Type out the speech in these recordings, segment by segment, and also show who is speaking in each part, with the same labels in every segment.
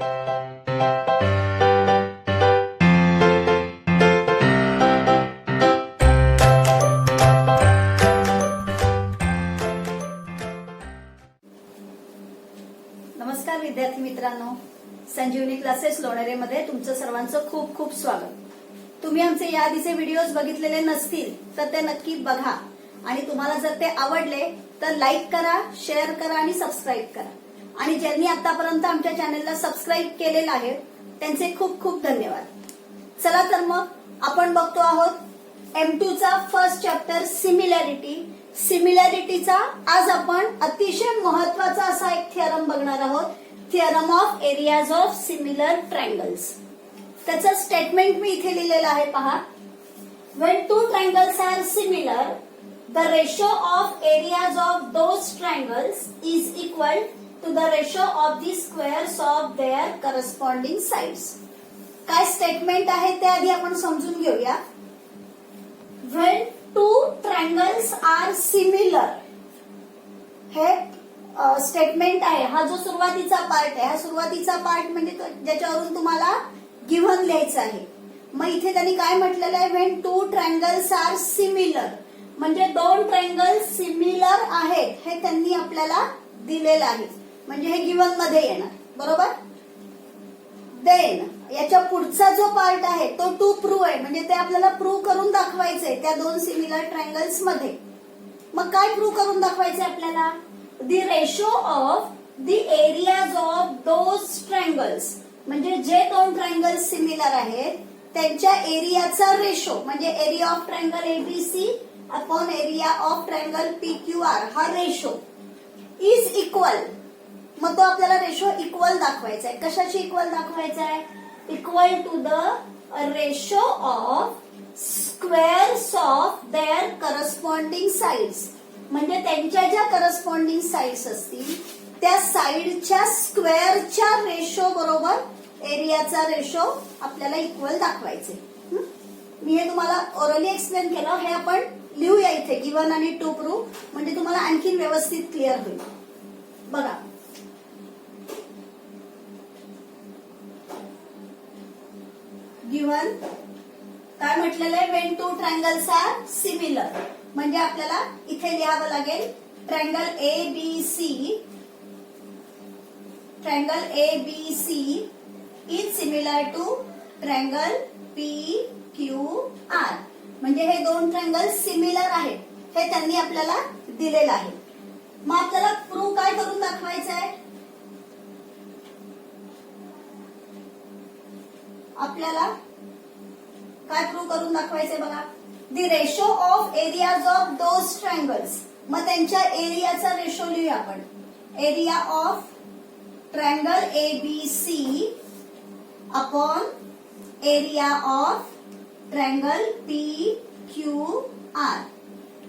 Speaker 1: नमस्कार विद्यार्थी मित्रांनो, संजीवनी क्लासेस लोणेरेमध्ये तुमचं सर्वांचं खूप खूप स्वागत। तुम्ही आमचे याआधीचे व्हिडिओज बघितलेले नसतील तर ते नक्की बघा आणि तुम्हाला जर ते आवडले तर लाईक करा, शेअर करा आणि सबस्क्राईब करा। आणि ज्यांनी आतापर्यंत आमच्या चॅनलला सबस्क्राईब केलेलं आहे त्यांचे खूप खूप धन्यवाद। चला तर मग आपण बघतो आहोत M2 चा फर्स्ट चॅप्टर सिमिलॅरिटीचा आज आपण अतिशय महत्वाचा असा एक थिअरम बघणार आहोत, theorem of areas of similar triangles. त्याचं स्टेटमेंट मी इथे लिहिलेलं आहे पहा। When two triangles are similar the ratio of areas of those triangles is equal to the ratio of the squares of their corresponding sides. काय statement आहे ते आधी आपण समजून घेऊया। When two triangles are similar हे स्टेटमेंट आहे। हा जो सुरुवातीचा पार्ट आहे, हा सुरुवातीचा पार्ट म्हणजे ज्याच्यावरून तुम्हाला गिव्हन लिहायचं आहे। मग इथे त्यांनी काय म्हटलेलं आहे, when two triangles are similar म्हणजे दोन ट्रायंगल्स सिमिलर आहेत हे त्यांनी आपल्याला दिलेलं आहे, म्हणजे हे गिव्हन मध्ये येणार, बरोबर। देन याच्या पुढचा जो पार्ट आहे तो टू प्रूव्ह आहे, म्हणजे ते आपल्याला प्रूव्ह करून दाखवायचंय त्या दोन सिमिलर ट्रायंगल्स मध्ये। मग काय प्रूव्ह करून दाखवायचंय आपल्याला, the ratio of the areas of those triangles म्हणजे जे दोन ट्रायंगल्स सिमिलर आहेत त्यांच्या एरियाचा रेशो म्हणजे area of triangle ABC upon area of triangle PQR हा रेशो इज इक्वल। मग तो आपल्याला रेशो इक्वल दाखवायचा आहे। कशाची इक्वल दाखवायचा आहे, equal to the ratio of squares of their corresponding sides म्हणजे त्यांच्या ज्या करस्पॉन्डिंग साइड्स असतील त्या साइडच्या स्क्वेअरच्या रेशो बरोबर एरियाचा रेशो आपल्याला इक्वल दाखवायचे। मी हे तुम्हाला ओरली एक्सप्लेन केलं, हे आपण लिहूया इथे गिव्हन आणि टू प्रूव्ह, म्हणजे तुम्हाला आणखी व्यवस्थित क्लिअर होईल। बघा गिव्हन काय म्हटलेलं आहे, when two triangles are similar म्हणजे आपल्याला इथे लिहावं लागेल triangle ABC is similar to triangle PQR म्हणजे हे दोन ट्रायंगल सिमिलर आहेत हे त्यांनी आपल्याला दिलेलं आहे। मग आपल्याला प्रूव्ह काय करून दाखवायचं आहे, आपल्याला काय प्रूव्ह करून दाखवायचंय बघा, the ratio of areas of those triangles. मग त्यांच्या एरियाचा रेशो लिहूया आपण, area of triangle ABC upon area of triangle PQR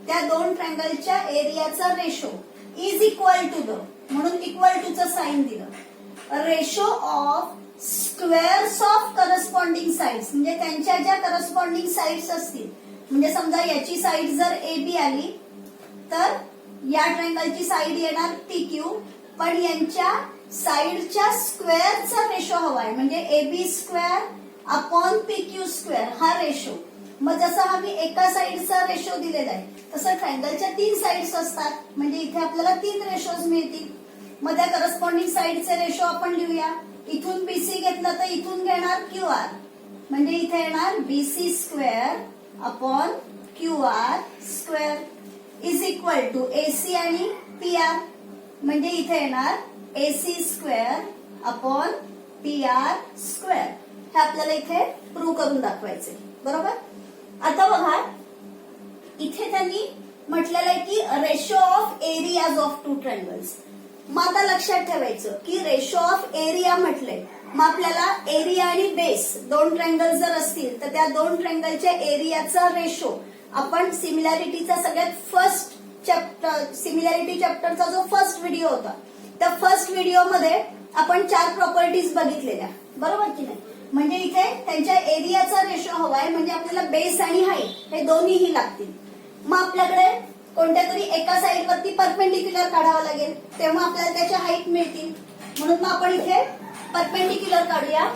Speaker 1: त्या दोन ट्रायंगलच्या एरियाचा ratio is equal to the म्हणून इक्वल टू चं साइन दिलं, ratio of squares of corresponding sides म्हणजे त्यांच्या ज्या करस्पॉन्डिंग साइड्स असतील, म्हणजे समजा याची साइड जर एबी आली तर या ट्रायंगलची साइड येणार पीक्यू, पण यांच्या साइडच्या स्क्वेअरचा रेशो हवा आहे म्हणजे AB square upon PQ square हा रेशो। मग जसा आम्ही एका साइडचा रेशो दिलेला आहे तसं ट्रायंगलच्या तीन साइड्स असतात, म्हणजे इथे आपल्याला तीन रेशोज मिळतील। मग त्या करस्पॉन्डिंग साइडचे रेशो आपण लिहूया, इथून बीसी घेतलं तर इथून घेणार क्यूआर म्हणजे इथे येणार BC square upon QR square is equal to AC आणि पीआर म्हणजे इथे येणार AC square upon PR square. हे आपल्याला इथे प्रूव्ह करून दाखवायचे, बरोबर। आता बघा इथे त्यांनी म्हटलेलं आहे की ratio of areas of two triangles. मग आता लक्षात ठेवायचं की रेशो ऑफ एरिया म्हटलंय, मग आपल्याला एरिया आणि बेस दोन ट्रायंगल जर असतील तर त्या दोन ट्रायंगलच्या एरियाचा रेशो आपण सिमिलॅरिटीचा सगळ्यात फर्स्ट चॅप्टर सिमिलॅरिटी चॅप्टरचा जो फर्स्ट व्हिडिओ होता त्या फर्स्ट व्हिडिओमध्ये आपण 4 प्रॉपर्टीज बघितलेल्या, बरोबर की नाही। म्हणजे इथे त्यांच्या एरियाचा रेशो हवाय म्हणजे आपल्याला बेस आणि हाईट हे दोन्हीही लागतील। मग आपल्याकडे कोणत्या तरी एका साइडवरती परपेंडिक्युलर काढावं लागेल तेव्हा आपल्याला त्याच्या हाईट मिळतील, म्हणून मग आपण इथे परपेंडिक्युलर काढूया.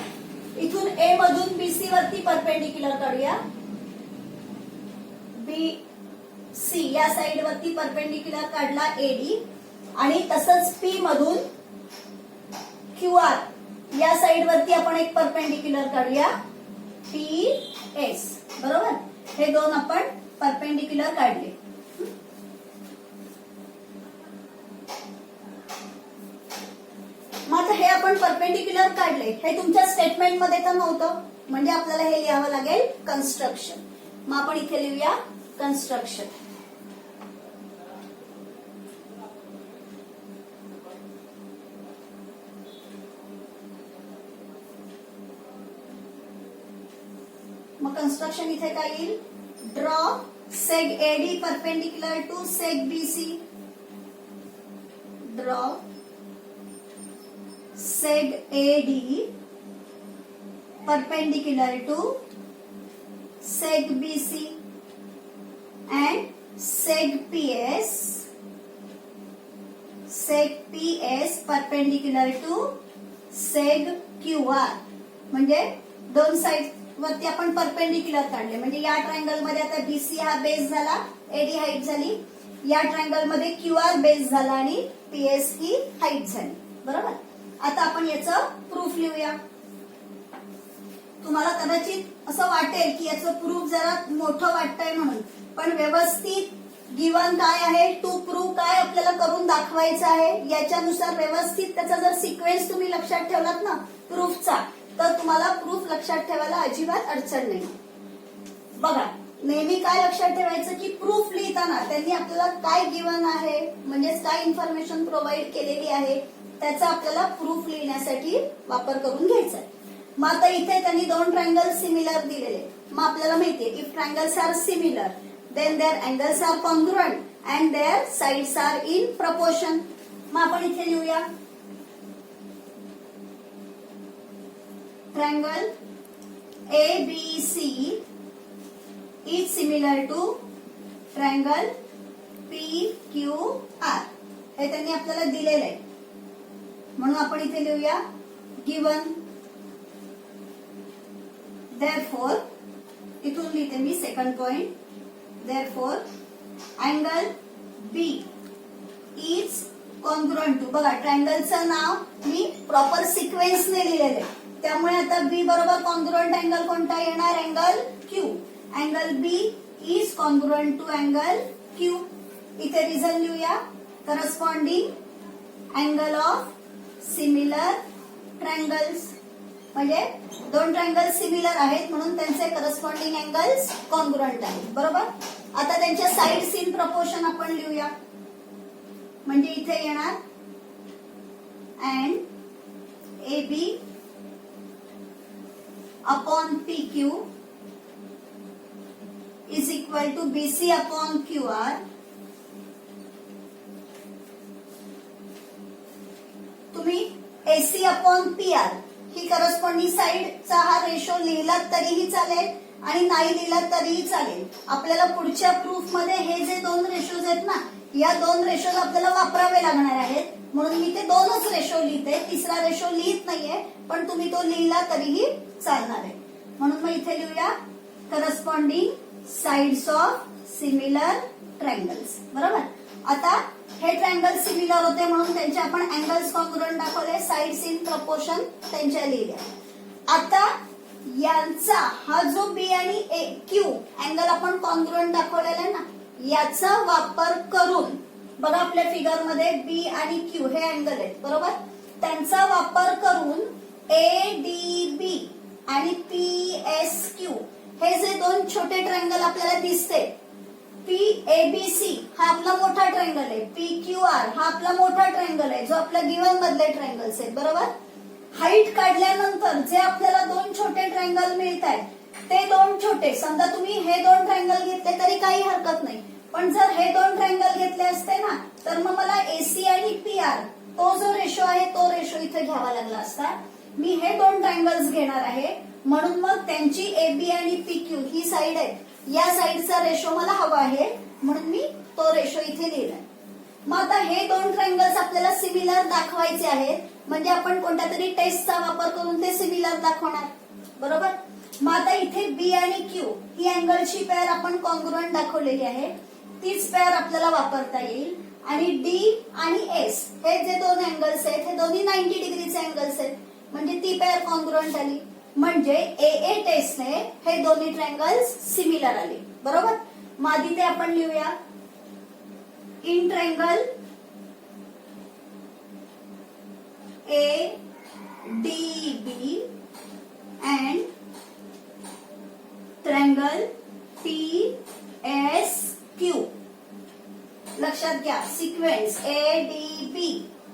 Speaker 1: इथून ए मधून बीसी वरती परपेंडिक्युलर काढूया. बी सी या साइड वरती परपेंडिक्युलर काढला एडी, आणि तसंच पी मधून क्यू आर या साइड वरती आपण एक परपेंडिक्युलर काढूया पी एस. बरोबर, हे दोन आपण परपेंडिक्युलर काढले. मग हे आपण परपेंडिक्युलर काढले, हे तुमच्या स्टेटमेंट मध्ये तर नव्हतं, म्हणजे आपल्याला हे लिहावं लागेल कन्स्ट्रक्शन. मग आपण इथे लिहूया कन्स्ट्रक्शन. मग कन्स्ट्रक्शन इथे काय येईल, draw seg AD perpendicular to seg BC. Draw seg AD perpendicular to seg BC and seg PS perpendicular to seg QR. म्हणजे दोन साइड वरती आपण परपेंडिक्युलर काढले, म्हणजे या ट्रायंगल मध्ये आता BC हा बेस झाला, AD हाईट झाली, या ट्रायंगल मध्ये QR बेस झाला आणि PS ही हाईट झाली. बरोबर, आता आपण याचं प्रूफ लिहूया. तुम्हाला कदाचित असं वाटेल की याचं प्रूफ जरा मोठं वाटतंय म्हणून, पण व्यवस्थित गिवन काय आहे, टू प्रूफ काय आपल्याला करून दाखवायचं आहे, याच्यानुसार व्यवस्थित त्याचा जर सिक्वेन्स तुम्ही लक्षात ठेवलात ना प्रूफचा, तर तुम्हाला प्रूफ लक्षात ठेवायला अजिबात अडचण नाही. बघा, नेहमी काय लक्षात ठेवायचं की प्रूफ लिहिताना त्यांनी आपल्याला काय गिवन आहे, म्हणजेच काय इन्फॉर्मेशन प्रोव्हाइड केलेली आहे, त्याचा आपल्याला प्रूफ लिहिण्यासाठी वापर करून घ्यायचा आहे. मग आता इथे त्यांनी दोन ट्रायंगल सिमिलर दिलेले. मग आपल्याला माहितीये if triangles are similar then their angles are congruent and their sides are in proportion. मग आपण इथे लिहूया triangle ABC is similar to triangle PQR. हे त्यांनी आपल्याला दिलेलं आहे, म्हणून आपण इथे लिहूया गिवन. देअरफॉर इथून लिहिते मी second point. Therefore angle B is congruent to, बघा ट्रायंगलचं नाव मी प्रॉपर सिक्वेन्सने लिहिलेलं आहे, त्यामुळे आता B बरोबर कॉन्ग्रुएंट अँगल कोणता येणार, angle Q. Angle B is congruent to angle Q. इथे रिझन लिहूया, corresponding angle of similar triangles. म्हणजे दोन ट्रायंगल सिमिलर आहेत म्हणून त्यांचे करस्पॉन्डिंग अँगल्स कॉन्ग्रुएंट आहेत. बरोबर, आता त्यांच्या साइड्स इन प्रपोर्शन आपण लिहूया. म्हणजे इथे येणार and AB upon PQ is equal to BC upon QR. तुम्ही AC अपॉन PR ही करस्पॉन्डिंग साइडचा हा रेशो लिहिला तरीही चालेल आणि नाही लिहिला तरीही चालेल. आपल्याला पुढच्या प्रूफ मध्ये हे जे दोन रेशोज आहेत ना, या दोन रेशोज आपल्याला वापरावे लागणार आहेत, म्हणून मी ते दोनच रेशो लिहिते, तिसरा रेशो लिहित नाहीये, पण तुम्ही तो लिहिला तरीही चालणार आहे. म्हणून मग इथे लिहूया corresponding sides of similar triangles. बरोबर, आता हे ट्रायंगल सिमिलर होते म्हणून त्यांचे आपण अँगल्स कॉन्ग्रुएंट दाखवले, साइड्स इन प्रपोर्शन त्यांच्या लिहिल्या. आता यांचा हा जो B आणि Q अँगल आपण कॉन्ग्रुएंट दाखवलेला आहे ना, याचा वापर करून बघा आपल्या फिगर मध्ये B आणि Q हे अँगल आहेत. बरोबर, त्यांचा वापर करून ADB आणि PSQ हे जे दोन छोटे ट्रायंगल आपल्याला दिसते, PABC हा आपला मोठा ट्रायंगल आहे, PQR हा आपला मोठा ट्रायंगल आहे, जो आपल्या गिवन मधले ट्रायंगल्स आहेत. बरोबर, हाईट काढल्यानंतर जे आपल्याला दोन छोटे ट्रायंगल मिळत आहेत, ते दोन छोटे, समजा तुम्ही हे दोन ट्रायंगल घेतले तरी काही हरकत नाही, पण जर हे दोन ट्रायंगल घेतले असते ना, तर मग मला AC आणि PR तो जो रेशो आहे तो रेशो इथे घ्यावा लागला असता. मी हे दोन ट्रायंगल्स घेणार आहे, म्हणून मग त्यांची AB आणि PQ ही साइड आहे, या साइडचा रेशो मला हवा आहे, म्हणून मी तो रेशो इथे लिहिलाय. मग आता हे दोन ट्रायंगल्स आपल्याला सिमिलर दाखवायचे आहेत, म्हणजे आपण कोणत्या तरी टेस्टचा वापर करून ते सिमिलर दाखवणार, बरोबर. मग आता इथे बी आणि क्यू ही अँगलची पेअर आपण कॉन्ग्रुएंट दाखवलेली आहे, तीच पेअर आपल्याला वापरता येईल. आणि डी आणि एस हे जे दोन अँगल्स आहेत हे दोन्ही 90 डिग्रीचे अँगल्स आहेत, म्हणजे ती पेअर कॉन्ग्रुएंट आली. म्हणजे ए टेस्टने हे दोन्ही ट्रँगल्स सिमिलर आले, बरोबर. मग आधी ते आपण लिहूया. In triangle ADB and triangle PSQ. लक्षात घ्या, सिक्वेन्स ADB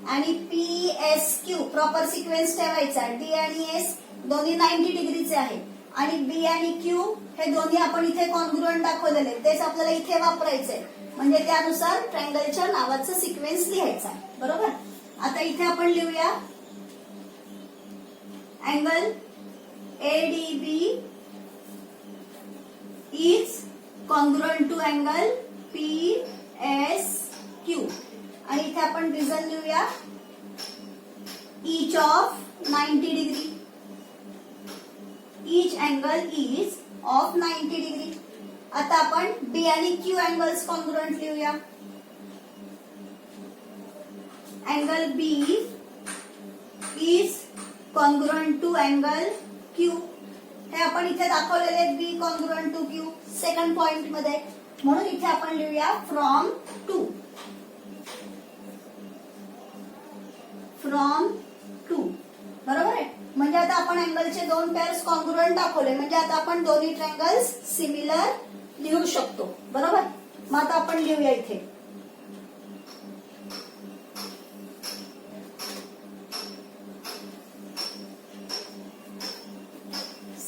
Speaker 1: आणि PSQ प्रॉपर सिक्वेन्स ठेवायचा. डी आणि एस दोन्ही 90 डिग्रीचे आहे आणि बी आणि क्यू हे दोन्ही आपण इथे कॉन्ग्रुएंट दाखवलेले, तेच आपल्याला इथे वापरायचंय. म्हणजे त्यानुसार ट्रँगलच्या नावाचं सिक्वेन्स लिहायचा, बरोबर. आता इथे आपण लिहूया angle ADB is congruent to angle PSQ. आणि इथे आपण रिझन लिहूया each of 90 degree. each angle is of 90 degree. आता आपण B आणि Q अँगल्स कॉन्ग्रुएंट लिहूया. Angle B is congruent to angle Q. हे आपण इथे दाखवलेले B congruent to Q second point मध्ये, म्हणून इथे आपण लिहूया फ्रॉम टू. बरोबर आहे. म्हणजे आता आपण अँगलचे दोन पेअर्स कॉन्ग्रुएंट दाखवले, म्हणजे आता आपण दोन्ही ट्रँगल्स सिमिलर लिहू शकतो, बरोबर. मग आता आपण लिहूया इथे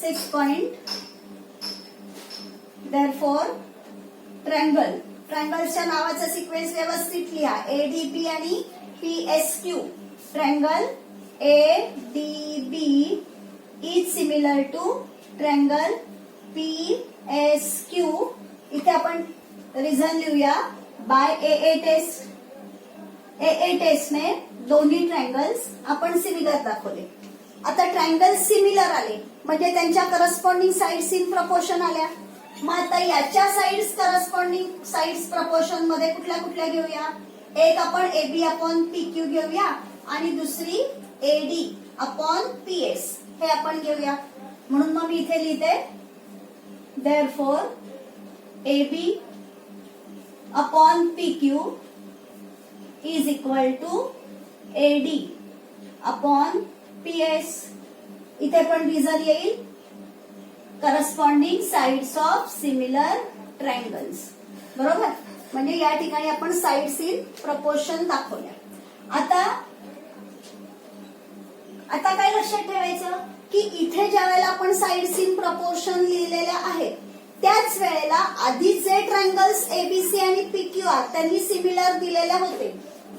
Speaker 1: 6 पॉइंट. therefore ट्रँगल्सच्या नावाचा सिक्वेन्स व्यवस्थित लिहा. ADB आणि PSQ. Triangle ADB is similar to triangle PSQ. इथे आपण रिझन लिहूया बाय AA टेस्ट. AA टेस्टने दोन्ही ट्रँगल्स आपण सिमिलर दाखवले. आता ट्रँगल सिमिलर आले म्हणजे त्यांच्या करस्पॉन्डिंग साइड्स इन प्रपोर्शन आल्या. मग आता याच्या साइड्स करस्पॉन्डिंग साइड्स प्रपोर्शन मध्ये कुठल्या कुठल्या घेऊया. एक आपण AB अपॉन PQ घेऊया आणि दुसरी AD अपॉन PS हे आपण घेऊया. म्हणून मग मी इथे लिहिते therefore AB upon PQ is equal to AD upon PS. इथे पण रिझन येईल corresponding sides of similar triangles, बरोबर. म्हणजे या ठिकाणी आपण साइड्स इन प्रपोर्शन दाखवल्या. आता काय लक्षात ठेवायचं की इथे ज्या वेळेला आपण साइड्स इन प्रपोर्शन लिहिलेल्या आहेत त्याच वेळेला आधी जे ट्रँगल्स ABC आणि PQR त्यांनी सिमिलर दिलेल्या होते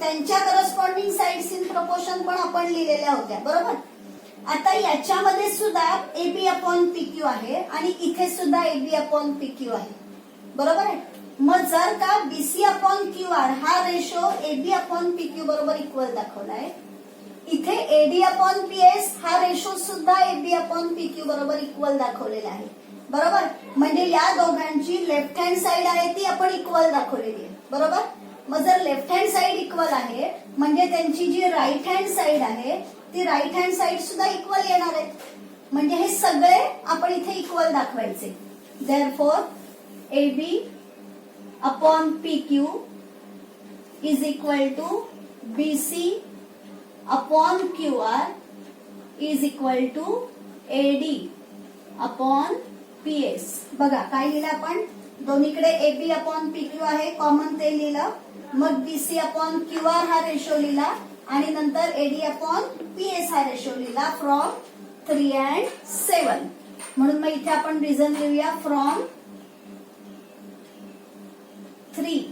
Speaker 1: त्यांच्या करस्पॉन्डिंग साइड्स इन प्रपोर्शन पण आपण लिहिलेल्या होत्या, बरोबर. आता याच्यामध्ये सुद्धा AB अपॉन PQ आहे आणि इथे सुद्धा AB अपॉन PQ आहे, बरोबर आहे. मग जर का BC अपॉन QR हा रेशो AB अपॉन PQ बरोबर इक्वल दाखवलाय, इथे AD अपॉन PS हा रेशो सुद्धा AB अपॉन PQ बरोबर इक्वल दाखवलेला आहे, बरोबर. म्हणजे या दोघांची लेफ्ट हँड साइड आहे ती आपण इक्वल दाखवलेली आहे, बरोबर. मग जर लेफ्ट हँड साइड इक्वल आहे म्हणजे त्यांची जी राईट हँड साइड आहे ती राईट हँड साइड सुद्धा इक्वल येणार आहे. म्हणजे हे सगळे आपण इथे इक्वल दाखवायचे. therefore AB upon PQ is equal to BC upon QR is equal to AD upon PS. बघा काय लिहिलं आपण, दोन्हीकडे AB अपॉन PQ आहे कॉमन ते लिहिलं. मग BC अपॉन QR हा रेशो लिहिला आणि नंतर AD अपॉन PS हा रेशो लिहिला फ्रॉम 3 and 7. म्हणून मग इथे आपण रिझन लिहूया फ्रॉम 3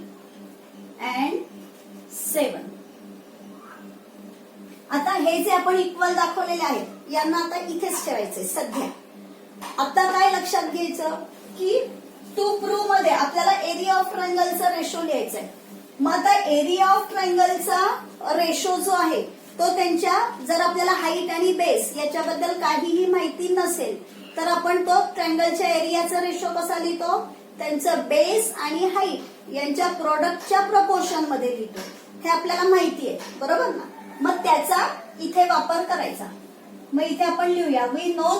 Speaker 1: and 7. आता हे जे आपण इक्वल दाखवलेले आहेत यांना आता इथेच ठेवायचे सध्या. आता काय लक्षात घ्यायचं की टू प्रूव्ह मध्ये आपल्याला एरिया ऑफ ट्रायंगलचा रेशो लिहायचा आहे. मग आता एरिया ऑफ ट्रायंगलचा रेशो जो आहे तो त्यांच्या जर आपल्याला हाईट आणि बेस याच्याबद्दल काहीही माहिती नसेल तर आपण तो ट्रँगलच्या एरियाचा रेशो कसा लिहितो, त्यांचं बेस आणि हाईट यांच्या प्रोडक्टच्या प्रपोर्शन मध्ये लिहितो. हे आपल्याला माहिती आहे, बरोबर ना. मग त्याचा इथे वापर करायचा. मग इथे आपण लिहूया वी नो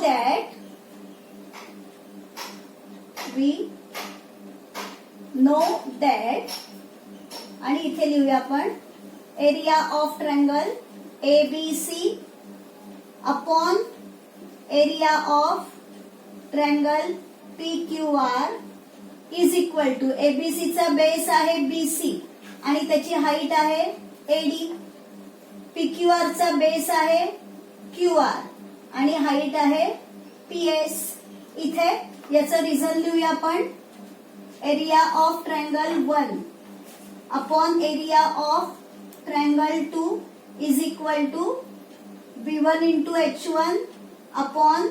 Speaker 1: दॅट आणि इथे लिहूया आपण area of triangle ABC upon area of triangle PQR is equal to एबीसीचा बेस आहे BC आणि त्याची हाईट आहे AD. PQR चा बेस आहे QR आणि हाईट आहे PS. इथे याचं रिझन लिहूया आपण area of triangle 1 upon area of triangle 2 is equal to B1 into H1 upon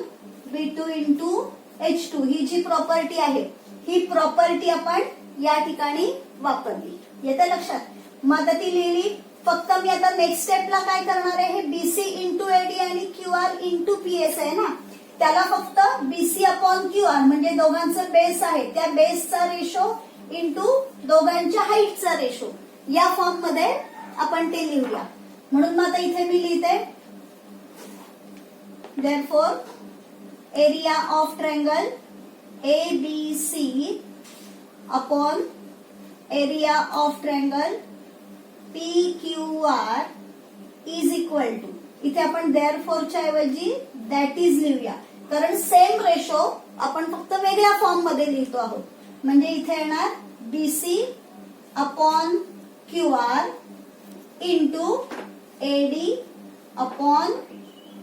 Speaker 1: B2 into H2. ही जी प्रॉपर्टी आहे ही प्रॉपर्टी आपण या ठिकाणी वापरली. येते लक्षात. मग आता ती लिहिली. फक्त मी आता नेक्स्ट स्टेपला काय करणार आहे, हे BC इंटू AD आणि QR इंटू PS आहे ना, त्याला फक्त BC अपॉन QR म्हणजे दोघांचं बेस आहे त्या बेसचा रेशो इंटू दोघांच्या हाईटचा रेशो या फॉर्म मध्ये आपण ते लिहूया. म्हणून मग आता इथे मी लिहिते therefore area of triangle ABC upon area of triangle PQR is equal to, इथे आपण देअरफॉरच्या ऐवजी दॅट इज लिहूया कारण सेम रेशो आपण फक्त वेगळ्या फॉर्म मध्ये लिहितो आहोत. म्हणजे इथे येणार BC upon QR into AD upon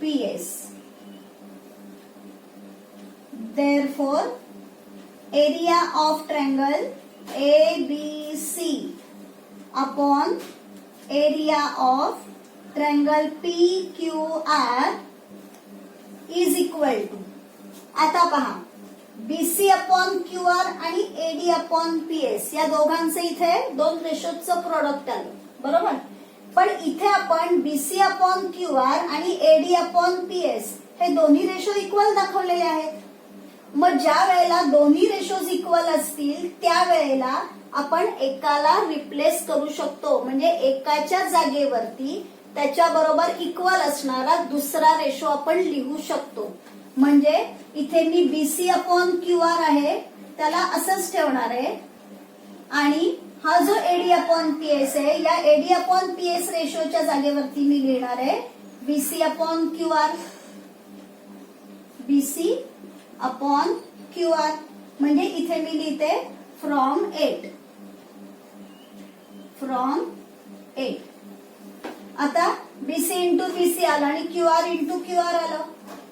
Speaker 1: PS. Therefore, area of triangle ABC upon area of triangle PQR is equal to. आता पहा BC अपॉन QR आणि AD अपॉन PS या दोघांचे इथे दोन रेशोचं प्रोडक्ट आलं, बरोबर. पण इथे आपण BC अपॉन QR आणि AD अपॉन PS हे दोन्ही रेशो इक्वल दाखवलेले आहेत. मग ज्या वेळेला दोन्ही रेशोज इक्वल असतील त्यावेळेला आपण एकाला रिप्लेस करू शकतो. म्हणजे एकाच्या जागेवरती त्याच्या बरोबर इक्वल असणारा दुसरा रेशो आपण लिहू शकतो. म्हणजे इथे मी BC अपॉन QR आहे त्याला असंच ठेवणार आहे आणि हा जो AD अपॉन PS आहे या AD अपॉन PS रेशोच्या जागेवरती मी लिहिणार आहे BC upon QR. BC upon QR म्हणजे इथे मी लिहिते फ्रॉम 8. आता BC इंटू BC आला आणि QR इंटू QR आलं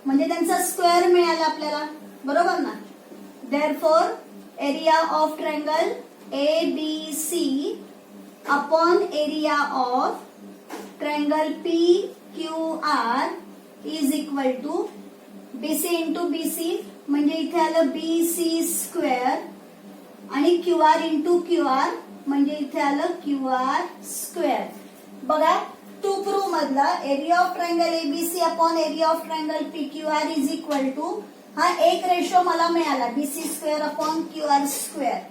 Speaker 1: म्हणजे त्यांचा स्क्वेअर मिळाला आपल्याला, बरोबर ना. Therefore area of triangle ABC upon area of triangle PQR is equal to BC into BC म्हणजे इथे आलं BC स्क्वेअर आणि QR इंटू QR म्हणजे इथे आलं QR स्क्वेअर. बघा टू प्रूव्ह मधला area of triangle ABC upon area of triangle PQR is equal to हा एक रेशो मला मिळाला BC square upon QR square.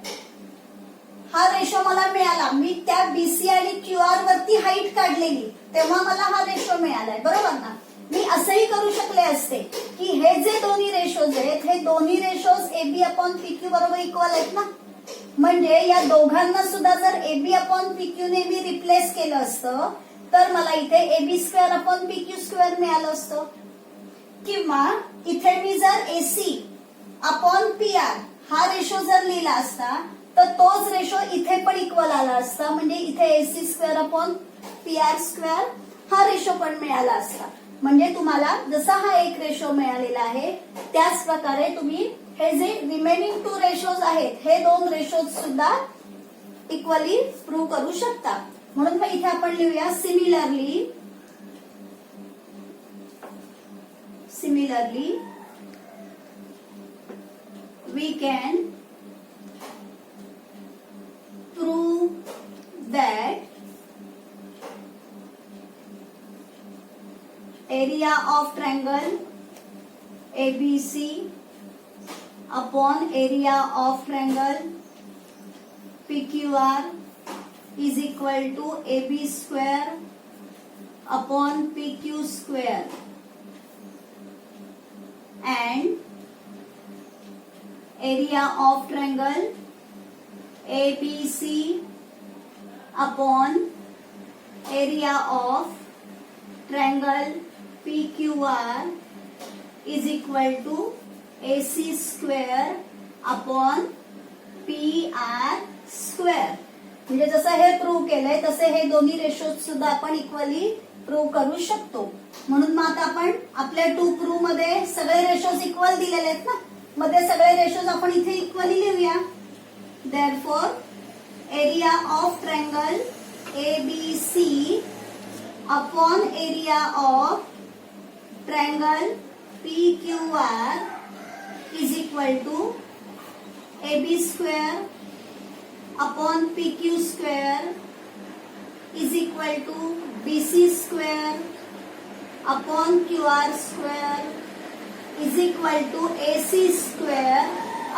Speaker 1: हा रेशो मला मिळाला. मी त्या BC आणि QR वरती हाईट काढलेली तेव्हा मला हा रेशो मिळालाय, बरोबर ना. मी असंही करू शकले असते की हे जे दोन्ही रेशोज आहेत हे दोन्ही रेशोज AB अपॉन PQ बरोबर इक्वल आहेत ना. म्हणजे या दोघांना सुद्धा जर AB अपॉन PQ ने मी रिप्लेस केलं असतं तर मला इथे AB square upon PQ square मिळालं असतं. किंवा इथे मी जर AC अपॉन PR हा रेशो जर लिहिला असता तर तोच रेशो इथे पण इक्वल आला असता. म्हणजे इथे AC square upon PR square हा रेशो पण मिळाला असता. म्हणजे तुम्हाला जसा हा एक रेशो मिळालेला आहे त्याच प्रकारे तुम्ही हे जे रिमेनिंग टू रेशोज आहेत हे दोन रेशोज सुद्धा इक्वली प्रूव्ह करू शकता. म्हणून मग इथे आपण लिहूया similarly we can prove that area of triangle ABC upon area of triangle PQR is equal to AB square upon PQ square and area of triangle ABC upon area of triangle PQR is equal to AC square upon PR square. म्हणजे जसं हे prove केलंय तसे हे दोन्ही ratios सुद्धा आपण equally prove करू शकतो. म्हणून मग आता आपण आपल्या टू प्रूव्ह मध्ये सगळे रेशोज इक्वल दिलेले आहेत ना, मग ते सगळे रेशोज आपण इथे इक्वली लिहूया. Therefore area of triangle ABC upon area of triangle PQR is equal to AB square upon PQ square is equal to BC square upon QR square is equal to AC square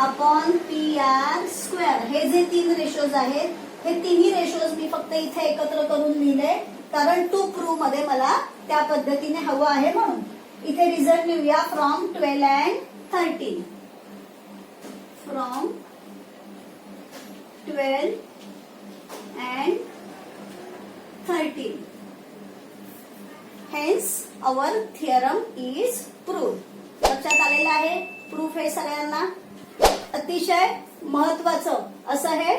Speaker 1: upon PR square. हे जे तीन ratios आहेत हे तिन्ही ratios मी फक्त इथे एकत्र करून लिहिले कारण टू प्रूव्ह मध्ये मला त्या पद्धतीने हवं आहे म्हणून. इथे रिझल्ट लिहूया from 12 and 13. From 12 and 13. Hence our theorem is proved. लक्षात आलेलं आहे प्रूफ हे सगळ्यांना. अतिशय महत्वाचं असं हे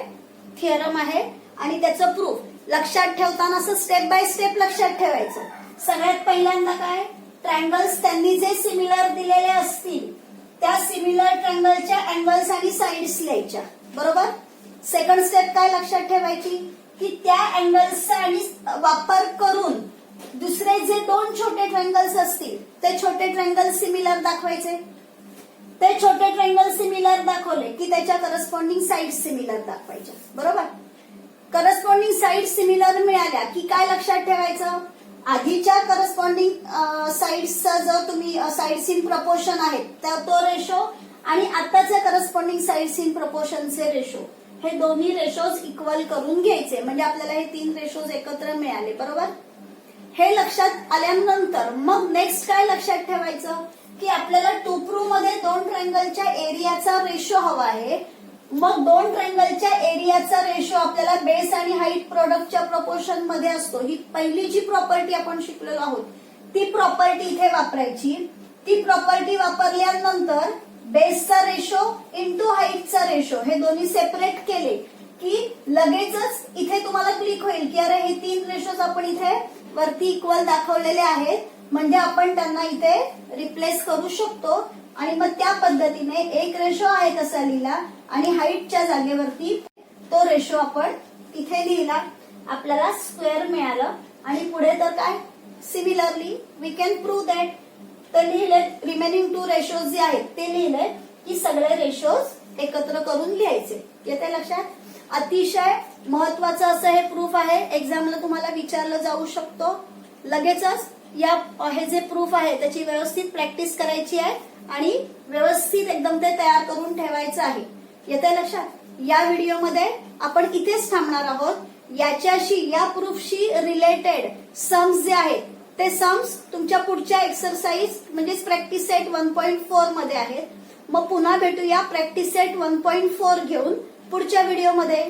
Speaker 1: थिअरम आहे आणि त्याचं प्रूफ लक्षात ठेवताना असं स्टेप बाय स्टेप लक्षात ठेवायचं. सगळ्यात पहिल्यांदा काय, ट्रायंगल्स त्यांनी जे सिमिलर दिलेले असतील त्या सिमिलर ट्रायंगलच्या अँगल्स आणि साइड्स लिहायच्या. बरोबर. सेकंड स्टेप काय लक्षात ठेवायची की त्या अँगल्सचा आणि वापर करून दुसरे जे दोन छोटे ट्रायंगल्स असतील ते छोटे ट्रायंगल सिमिलर दाखवायचे. ते छोटे ट्रायंगल सिमिलर दाखवले की त्याच्या करस्पॉन्डिंग साइड सिमिलर दाखवायच्या. बरोबर. करस्पॉन्डिंग साइड सिमिलर मिळाल्या की काय लक्षात ठेवायचं, आधीच्या करस्पॉन्डिंग साइड्सचा जो तुम्ही साइड्स इन प्रपोर्शन आहेत तो रेशो आणि आताच्या करस्पॉन्डिंग साइड्स इन प्रपोर्शनचे रेशो हे दोन्ही रेशोज इक्वल करून घ्यायचे म्हणजे आपल्याला हे तीन रेशोज एकत्र मिळाले. बरोबर. हे लक्षात आल्यानंतर मग नेक्स्ट काय लक्षात ठेवायचं की आपल्याला टू प्रूव्ह मध्ये दोन ट्रायंगलच्या एरियाचा रेशो हवा आहे. मग दोन ट्रायंगलच्या एरियाचा रेशो आपल्याला बेस आणि हाईट प्रोडक्टच्या प्रपोर्शन मध्ये असतो. ही पहिली जी प्रॉपर्टी आपण शिकलेलो आहोत ती प्रॉपर्टी इथे वापरायची. ती प्रॉपर्टी वापरल्यानंतर बेसचा रेशो इंटू हाईटचा रेशो हे दोन्ही सेपरेट केले की लगेचच इथे तुम्हाला क्लिक होईल की अरे हे तीन रेशोज आपण इथे वरती इक्वल दाखवलेले आहेत म्हणजे आपण त्यांना इथे रिप्लेस करू शकतो आणि मग त्या पद्धतीने एक रेशो आहे तसा लिहिला आणि हाईटच्या जागेवरती तो रेशो आपण इथे लिहिला. आपल्याला स्क्वेअर मिळालं आणि पुढे तर काय similarly we can prove that. तर लिहिले रिमेनिंग टू रेशोज जे आहेत ते लिहिले की सगळे रेशोज एकत्र करून लिहायचे. येते लक्षात. अतिशय महत्वाचं असं हे प्रूफ आहे. एक्झामला तुम्हाला विचारलं जाऊ शकतो. लगेचच हे जे प्रूफ आहे त्याची व्यवस्थित प्रॅक्टिस करायची आहे आणि व्यवस्थित एकदम ते तयार करून ठेवायचं आहे. येते लक्षात. या व्हिडिओमध्ये आपण इथेच थांबणार आहोत. याच्याशी या प्रूफशी रिलेटेड सम्स जे आहेत ते सम्स तुमच्या पुढच्या एक्सरसाइज म्हणजेच प्रॅक्टिस सेट 1.4 मध्ये आहेत. मग पुन्हा भेटूया प्रॅक्टिस सेट 1.4 घेऊन पुढच्या व्हिडिओमध्ये.